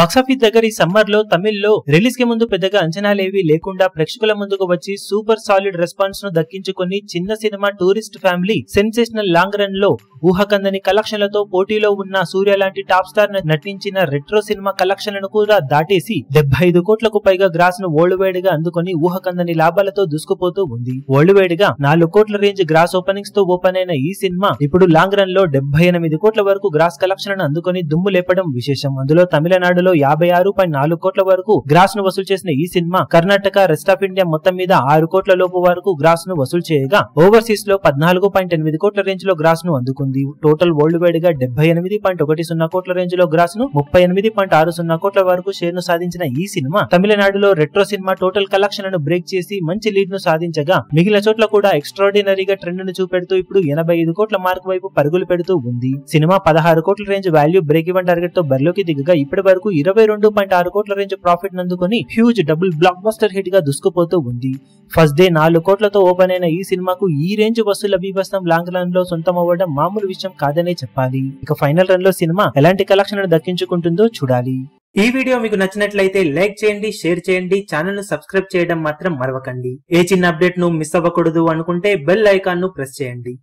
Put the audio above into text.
Box office దగ్గర ఈ summer లో తమిళ్లో రిలీజ్ కి ముందు పెద్దగా అంచనాలేవి లేకుండా ప్రేక్షకుల ముందుకు వచ్చి సూపర్ సాలిడ్ రెస్పాన్స్ ను దక్కించుకుని చిన్న cinema tourist family sensational long run లో ఊహకందని కలెక్షన్లతో పోటీలో ఉన్న సూర్య లాంటి టాప్ స్టార్ నటించిన రెట్రో సినిమా కలెక్షన్లను కూడా దాటేసి 75 కోట్లకు పైగా గ్రాస్ ను వరల్డ్ వైడ్ గా అందుకొని ఊహకందని లాభాలతో దూసుకుపోతూ ఉంది. వరల్డ్ వైడ్ గా 4 కోట్ల రేంజ్ గ్రాస్ ఓపెనింగ్స్ తో ఓపెన్ అయిన ఈ సినిమా ఇప్పుడు లాంగ్ రన్ లో 78 కోట్ల వరకు గ్రాస్ కలెక్షన్ అందుకొని దుమ్ము లేపడం విశేషం. అందులో తమిళనాడులో 56.4 కోట్ల వరకు గ్రాస్ ను వసూలు చేసిన ఈ cinema Karnataka, rest of India మొత్తం మీద 6 కోట్ల లోపు వరకు గ్రాస్ ను వసూలు చేయగా ఓవర్సీస్ లో 14.8 కోట్ల రేంజ్ లో గ్రాస్ ను అందుకుంది. టోటల్ వరల్డ్ వైడ్ గా 78.10 కోట్ల రేంజ్ లో గ్రాస్ ను 38.60 కోట్ల వరకు షేర్ ను సాధించిన ఈ సినిమా తమిళనాడులో రెట్రో సినిమా టోటల్ కలెక్షన్ ను బ్రేక్ చేసి మంచి లీడ్ ను సాధించగా మిగిలిన చోట్ల కూడా ఎక్స్ట్రాడినరీగా ట్రెండ్ ను చూపెడుతూ ఇప్పుడు 85 కోట్ల మార్క్ వైపు పరుగులు పెడుతూ ఉంది. సినిమా 16 కోట్ల range value break even target తో బరిలోకి దిగగా ఇప్పటి వరకు 22.6 కోట్ల రేంజ్ ప్రాఫిట్ నందుకొని huge double blockbuster hit గా దూసుకుపోతూ ఉంది. ఫస్ట్ డే 4 కోట్లతో ఓపెన్ అయిన ఈ సినిమాకు ఈ రేంజ్ వసూళ్ల బీభత్సం లాంగ్ రన్ లో సొంతం అవ్వడం మామూలు విషయం కాదనే చెప్పాలి. ఇక ఫైనల్ రన్ లో సినిమా ఎలాంటి కలెక్షన్ దక్కించుకుంటుందో చూడాలి. ఈ వీడియో మీకు నచ్చినట్లయితే లైక్ చేయండి, షేర్ చేయండి, ఛానల్ ను సబ్స్క్రైబ్ చేయడం మాత్రం మరవకండి. ఏ చిన్న అప్డేట్ ను మిస్ అవ్వకూడదు అనుకుంటే బెల్ ఐకాన్ ను ప్రెస్ చేయండి.